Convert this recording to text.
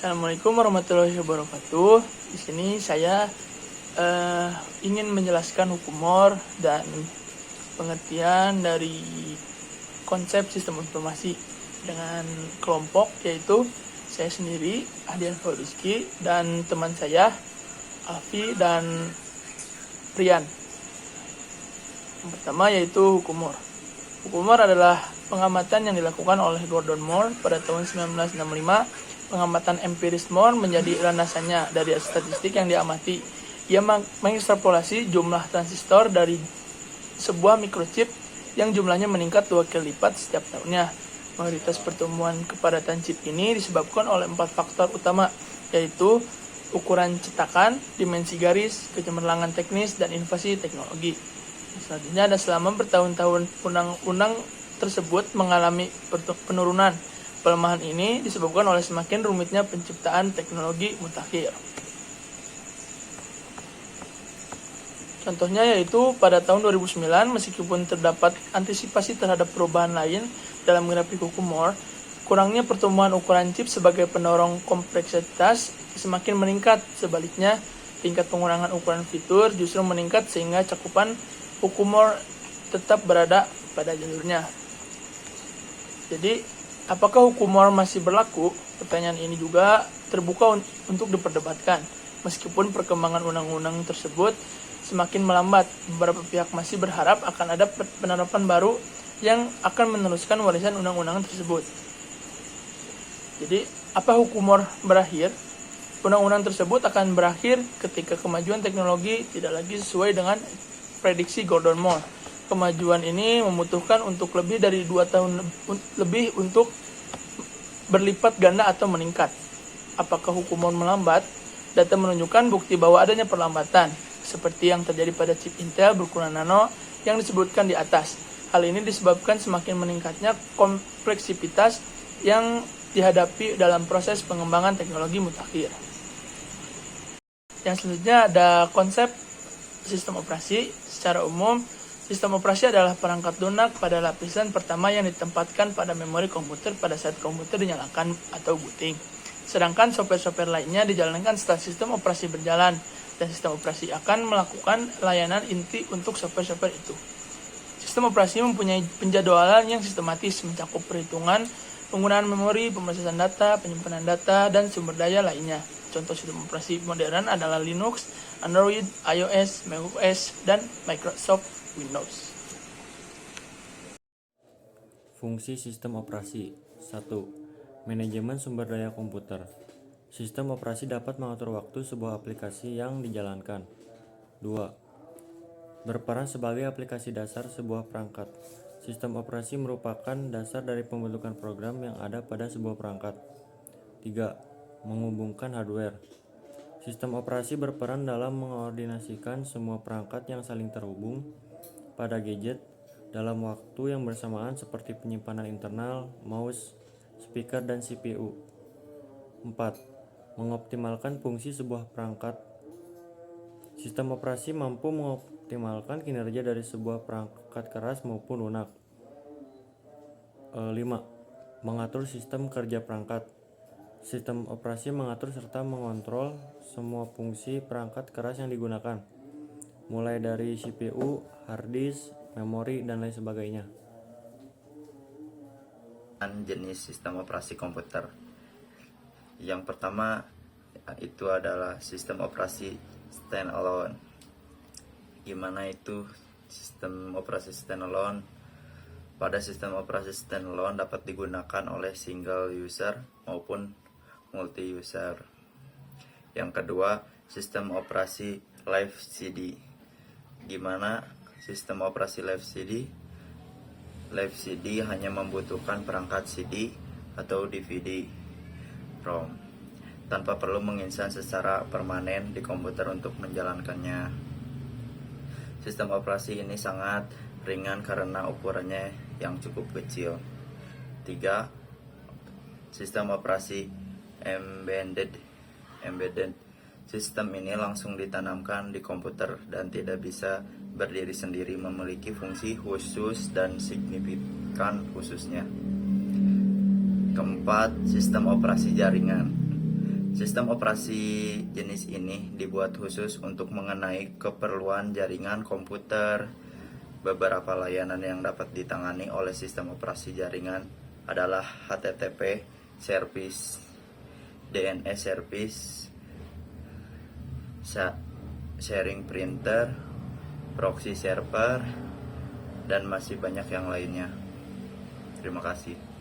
Assalamualaikum warahmatullahi wabarakatuh. Di sini saya ingin menjelaskan hukumor dan pengertian dari konsep sistem informasi dengan kelompok, yaitu saya sendiri, Adian Fauzki, dan teman saya, Alfi dan Rian. Yang pertama yaitu hukumor. Hukumor adalah pengamatan yang dilakukan oleh Gordon Moore pada tahun 1965. Pengamatan empiris Moore menjadi landasannya dari statistik yang diamati. Ia mengekstrapolasi jumlah transistor dari sebuah microchip yang jumlahnya meningkat 2 kali lipat setiap tahunnya. Mayoritas pertemuan kepadatan chip ini disebabkan oleh 4 faktor utama, yaitu ukuran cetakan, dimensi garis, kecemerlangan teknis, dan inovasi teknologi. Selanjutnya, ada selama bertahun-tahun undang-undang tersebut mengalami penurunan. Pelemahan ini disebabkan oleh semakin rumitnya penciptaan teknologi mutakhir. Contohnya yaitu pada tahun 2009, meskipun terdapat antisipasi terhadap perubahan lain dalam grafik hukum Moore, kurangnya pertumbuhan ukuran chip sebagai pendorong kompleksitas semakin meningkat. Sebaliknya, tingkat pengurangan ukuran fitur justru meningkat sehingga cakupan hukum Moore tetap berada pada jalurnya. Jadi, apakah hukum Moore masih berlaku? Pertanyaan ini juga terbuka untuk diperdebatkan. Meskipun perkembangan undang-undang tersebut semakin melambat, beberapa pihak masih berharap akan ada penerapan baru yang akan meneruskan warisan undang-undang tersebut. Jadi, apa hukum Moore berakhir? Undang-undang tersebut akan berakhir ketika kemajuan teknologi tidak lagi sesuai dengan prediksi Gordon Moore. Kemajuan ini membutuhkan untuk lebih dari 2 tahun lebih untuk berlipat ganda atau meningkat. Apakah hukum Moore melambat? Data menunjukkan bukti bahwa adanya perlambatan, seperti yang terjadi pada chip Intel berukuran nano yang disebutkan di atas. Hal ini disebabkan semakin meningkatnya kompleksitas yang dihadapi dalam proses pengembangan teknologi mutakhir. Yang selanjutnya ada konsep sistem operasi. Secara umum, sistem operasi adalah perangkat lunak pada lapisan pertama yang ditempatkan pada memori komputer pada saat komputer dinyalakan atau booting. Sedangkan software-software lainnya dijalankan setelah sistem operasi berjalan, dan sistem operasi akan melakukan layanan inti untuk software-software itu. Sistem operasi mempunyai penjadwalan yang sistematis, mencakup perhitungan, penggunaan memori, pemrosesan data, penyimpanan data, dan sumber daya lainnya. Contoh sistem operasi modern adalah Linux, Android, iOS, macOS, dan Microsoft Windows. Fungsi sistem operasi. 1. Manajemen sumber daya komputer. Sistem operasi dapat mengatur waktu sebuah aplikasi yang dijalankan. 2. Berperan sebagai aplikasi dasar sebuah perangkat. Sistem operasi merupakan dasar dari pembentukan program yang ada pada sebuah perangkat. 3. Menghubungkan hardware. Sistem operasi berperan dalam mengkoordinasikan semua perangkat yang saling terhubung pada gadget dalam waktu yang bersamaan seperti penyimpanan internal, mouse, speaker, dan CPU. 4. Mengoptimalkan fungsi sebuah perangkat. Sistem operasi mampu mengoptimalkan kinerja dari sebuah perangkat keras maupun lunak. 5. Mengatur sistem kerja perangkat. Sistem operasi mengatur serta mengontrol semua fungsi perangkat keras yang digunakan, mulai dari CPU, hard disk, memori, dan lain sebagainya. Jenis sistem operasi komputer. Yang pertama itu adalah sistem operasi standalone. Gimana itu sistem operasi standalone? Pada sistem operasi standalone dapat digunakan oleh single user maupun multi user. Yang kedua, sistem operasi live CD. Gimana sistem operasi live CD? Live CD hanya membutuhkan perangkat CD atau DVD ROM tanpa perlu menginstal secara permanen di komputer untuk menjalankannya. Sistem operasi ini sangat ringan karena ukurannya yang cukup kecil. 3. Sistem operasi embedded. Sistem ini langsung ditanamkan di komputer dan tidak bisa berdiri sendiri, memiliki fungsi khusus dan signifikan khususnya. Keempat, sistem operasi jaringan. Sistem operasi jenis ini dibuat khusus untuk mengenai keperluan jaringan komputer. Beberapa layanan yang dapat ditangani oleh sistem operasi jaringan adalah HTTP service, DNS service, sharing printer, proxy server, dan masih banyak yang lainnya. Terima kasih.